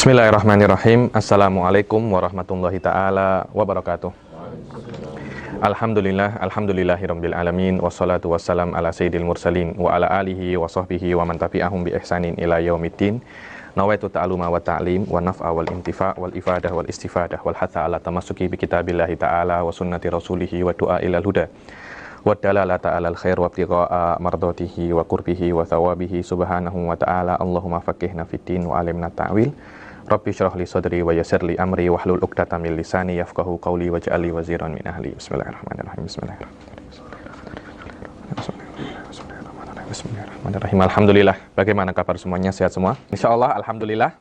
Bismillahirrahmanirrahim. Assalamualaikum warahmatullahi ta'ala wabarakatuh. Alhamdulillahirabbil alamin wassalatu wassalam ala sayyidil mursalin wa ala alihi wa sahbihi wa man tabi'ahum bi ihsanin ila yaumiddin. Nawaitu ta'aluma wa ta'lim wa naf'a wal intifa' wal ifadah wal istifadah wal hatha ala tamassuki bi kitabillahi ta'ala wa sunnati rasulihi wa du'a ilal huda wa dalalata alal khair wa ibtigha'a mardatihi wa qurbihi wa thawabihi subhanahu wa ta'ala. Allahumma faqihna fid din wa alimna ta'wil. Rabbi syrah li sadri wa yassir li amri wahlul 'uqdatam min lisani yafqahu qawli waj'al li waziran min ahli. Bismillahirrahmanirrahim. Bismillahirrahmanirrahim. Alhamdulillah. Bagaimana kabar semuanya? Sehat semua? Insyaallah alhamdulillah.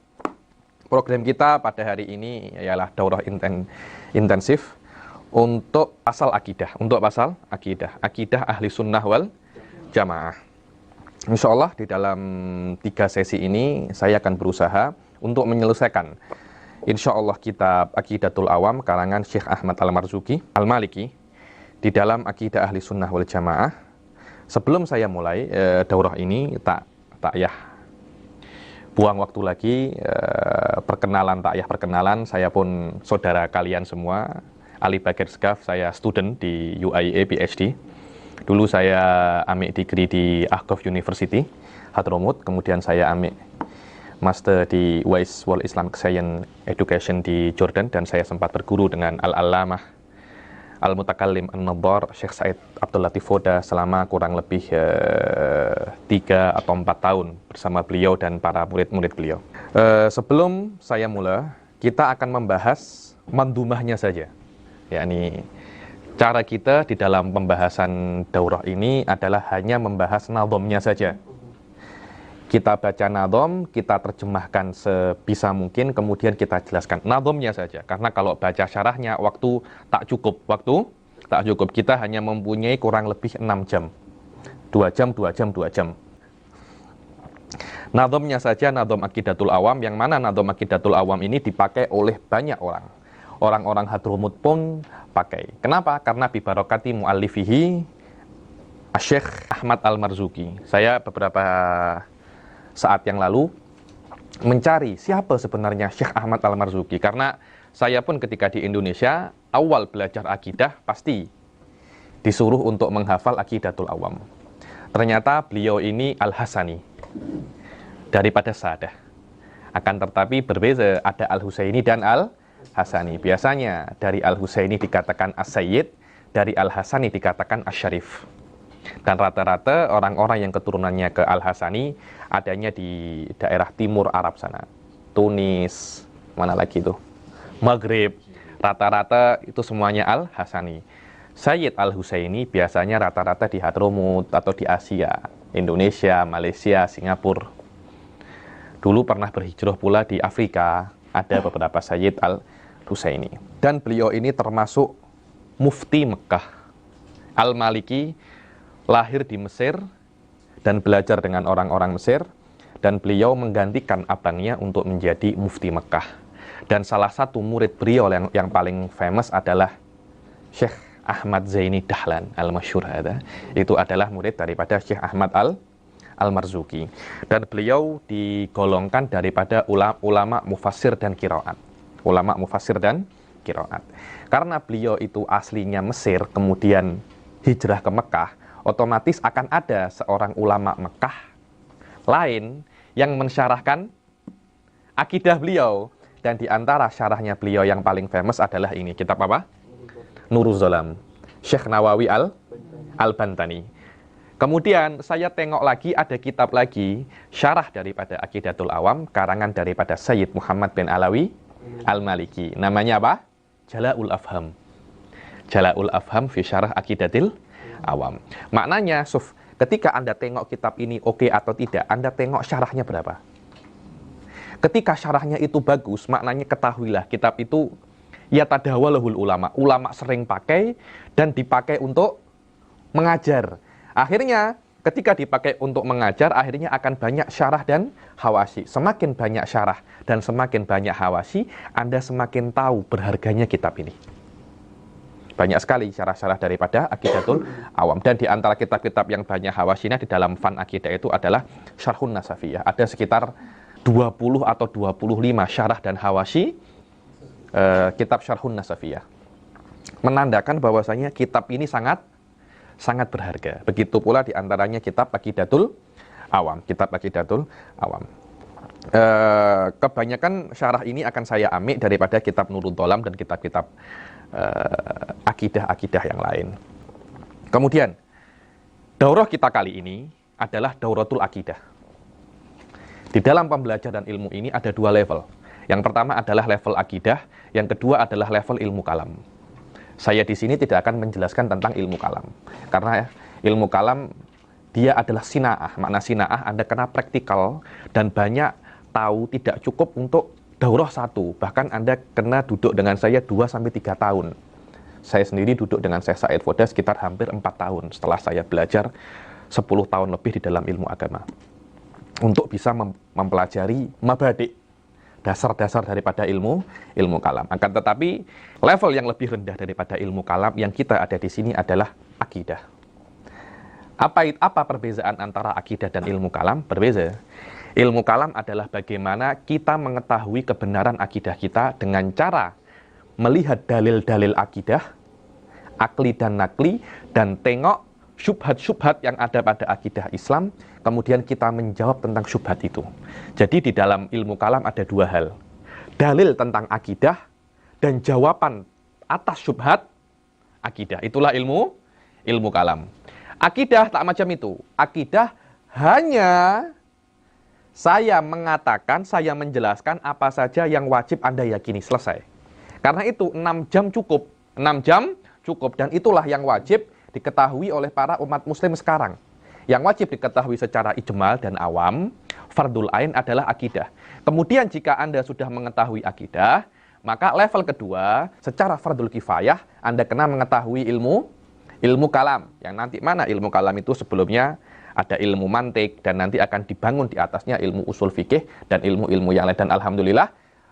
Program kita pada hari ini ialah daurah intensif untuk asal akidah. Untuk asal akidah. Akidah ahli sunnah wal jamaah. Insyaallah di dalam 3 sesi ini saya akan berusaha untuk menyelesaikan insyaallah kitab Aqidatul Awam karangan Syekh Ahmad Al-Marzuki Al-Maliki di dalam akidah ahli sunnah wal jamaah. Sebelum saya mulai daurah ini tak yah buang waktu lagi, perkenalan, saya pun saudara kalian semua, Ali Bagir Segaf, saya student di UIA PhD. Dulu saya ambil degree di Ahqaf University Hadramut, kemudian saya ambil master di Wise World Islamic Science Education di Jordan, dan saya sempat berguru dengan Al-Allamah Al-Mutakallim An-Nadhar Syekh Said Abdul Latif Foda selama kurang lebih 3 atau 4 tahun bersama beliau dan para murid-murid beliau. Sebelum saya mulai, kita akan membahas mandumahnya saja. Yakni cara kita di dalam pembahasan daurah ini adalah hanya membahas nadhamnya saja. Kita baca nadham, kita terjemahkan sebisa mungkin, kemudian kita jelaskan nadhamnya saja. Karena kalau baca syarahnya waktu tak cukup. Kita hanya mempunyai kurang lebih 6 jam. 2 jam. Nadhamnya saja, nadham Aqidatul Awam, yang mana nadham Aqidatul Awam ini dipakai oleh banyak orang. Orang-orang Hadramut pun pakai. Kenapa? Karena bibarokati mu'allifihi Syekh Ahmad Al-Marzuki. Saya beberapa saat yang lalu mencari siapa sebenarnya Syekh Ahmad Al-Marzuki, karena saya pun ketika di Indonesia awal belajar akidah pasti disuruh untuk menghafal Aqidatul Awam. Ternyata beliau ini Al-Hasani daripada Sadah. Akan tetapi berbeza, ada Al-Husaini dan Al-Hasani. Biasanya dari Al-Husaini dikatakan As-Sayyid, dari Al-Hasani dikatakan As-Syarif. Dan rata-rata orang-orang yang keturunannya ke Al-Hasani adanya di daerah timur Arab sana. Tunis, mana lagi itu? Maghrib. Rata-rata itu semuanya Al-Hasani. Sayyid Al-Husaini biasanya rata-rata di Hadramut atau di Asia, Indonesia, Malaysia, Singapura. Dulu pernah berhijrah pula di Afrika, ada beberapa Sayyid Al-Husaini. Dan beliau ini termasuk mufti Mekah. Al-Maliki lahir di Mesir dan belajar dengan orang-orang Mesir, dan beliau menggantikan abangnya untuk menjadi mufti Mekah. Dan salah satu murid beliau yang paling famous adalah Syekh Ahmad Zaini Dahlan Al-Masyhur. Itu adalah murid daripada Syekh Ahmad Al-Marzuki. Dan beliau digolongkan daripada ulama mufassir dan qiraat. Karena beliau itu aslinya Mesir, kemudian hijrah ke Mekah, otomatis akan ada seorang ulama Mekah lain yang mensyarahkan akidah beliau. Dan di antara syarahnya beliau yang paling famous adalah ini, kitab apa? Nuruz Zalam, Syekh Nawawi Al-Bantani. Kemudian saya tengok lagi, ada kitab lagi, syarah daripada Aqidatul Awam, karangan daripada Sayyid Muhammad bin Alawi Al-Maliki. Namanya apa? Jala'ul Afham fi syarah Aqidatil Awam. Maknanya, ketika Anda tengok kitab ini oke atau tidak, Anda tengok syarahnya berapa. Ketika syarahnya itu bagus, maknanya ketahuilah kitab itu ya tadawalahul ulama. Ulama sering pakai dan dipakai untuk mengajar. Akhirnya ketika dipakai untuk mengajar, akhirnya akan banyak syarah dan hawasi. Semakin banyak syarah dan semakin banyak hawasi, Anda semakin tahu berharganya kitab ini. Banyak sekali syarah-syarah daripada Aqidatul Awam. Dan di antara kitab-kitab yang banyak hawasinya di dalam fan akidah itu adalah Syarhun Nasafiyah. Ada sekitar 20 atau 25 syarah dan hawashi kitab Syarhun Nasafiyah. Menandakan bahwasanya kitab ini sangat berharga. Begitu pula diantaranya kitab Aqidatul Awam. Kitab Aqidatul Awam. Kebanyakan syarah ini akan saya ambil daripada kitab Nurul Dolam dan kitab-kitab akidah-akidah yang lain. Kemudian, daurah kita kali ini adalah Dauratul Akidah. Di dalam pembelajaran ilmu ini ada dua level. Yang pertama adalah level akidah, yang kedua adalah level ilmu kalam. Saya di sini tidak akan menjelaskan tentang ilmu kalam. Karena ilmu kalam dia adalah sina'ah. Makna sina'ah Anda kena praktikal dan banyak tahu tidak cukup untuk daurah satu. Bahkan Anda kena duduk dengan saya 2-3 tahun. Saya sendiri duduk dengan Syekh Said Foda sekitar hampir 4 tahun setelah saya belajar 10 tahun lebih di dalam ilmu agama. Untuk bisa mempelajari mabadi, dasar-dasar daripada ilmu kalam. Akan tetapi level yang lebih rendah daripada ilmu kalam yang kita ada di sini adalah akidah. Apa perbezaan antara akidah dan ilmu kalam? Berbeza. Ilmu kalam adalah bagaimana kita mengetahui kebenaran akidah kita dengan cara melihat dalil-dalil akidah, akli dan nakli, dan tengok syubhat-syubhat yang ada pada akidah Islam, kemudian kita menjawab tentang syubhat itu. Jadi di dalam ilmu kalam ada dua hal. Dalil tentang akidah dan jawaban atas syubhat akidah. Itulah ilmu kalam. Akidah tak macam itu. Akidah hanya saya mengatakan, saya menjelaskan apa saja yang wajib Anda yakini, selesai. Karena itu 6 jam cukup. 6 jam cukup dan itulah yang wajib diketahui oleh para umat muslim sekarang. Yang wajib diketahui secara ijmal dan awam, fardul ain adalah akidah. Kemudian jika Anda sudah mengetahui akidah, maka level kedua, secara fardul kifayah, Anda kena mengetahui ilmu kalam. Yang nanti mana ilmu kalam itu sebelumnya ada ilmu mantik dan nanti akan dibangun di atasnya ilmu usul fikih dan ilmu-ilmu yang lain. Dan alhamdulillah,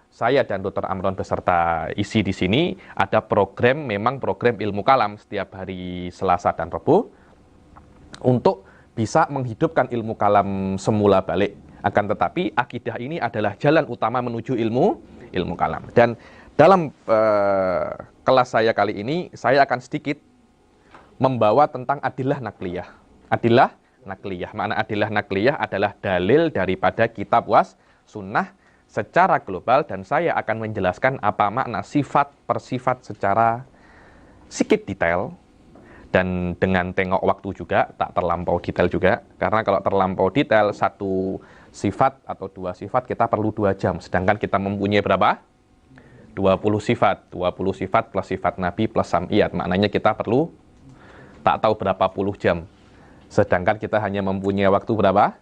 saya dan Dr. Amron beserta isi di sini ada program ilmu kalam setiap hari Selasa dan Rabu untuk bisa menghidupkan ilmu kalam semula balik. Akan tetapi akidah ini adalah jalan utama menuju ilmu kalam. Dan dalam kelas saya kali ini saya akan sedikit membawa tentang adillah nakliyah. Adillah nakliyah. Makna adillah nakliyah adalah dalil daripada kitab was sunnah secara global dan saya akan menjelaskan apa makna sifat per sifat secara sedikit detail dan dengan tengok waktu juga, tak terlampau detail juga. Karena kalau terlampau detail, satu sifat atau dua sifat kita perlu 2 jam. Sedangkan kita mempunyai berapa? 20 sifat. 20 sifat plus sifat Nabi plus sam'iyat. Maknanya kita perlu tak tahu berapa puluh jam. Sedangkan kita hanya mempunyai waktu berapa?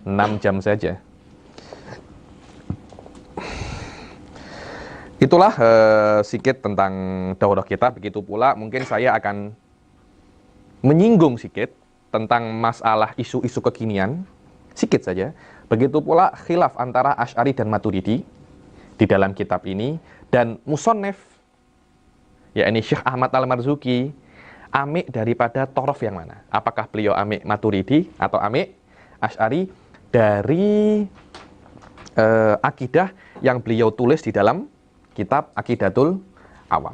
6 jam saja. Itulah sedikit tentang daurah kita. Begitu pula mungkin saya akan menyinggung sedikit tentang masalah isu-isu kekinian, sedikit saja. Begitu pula khilaf antara Asy'ari dan Maturidi di dalam kitab ini, dan musannif, yakni Syekh Ahmad Al-Marzuki, amik daripada torof yang mana? Apakah beliau amik Maturidi atau amik Asy'ari dari akidah yang beliau tulis di dalam kitab Aqidatul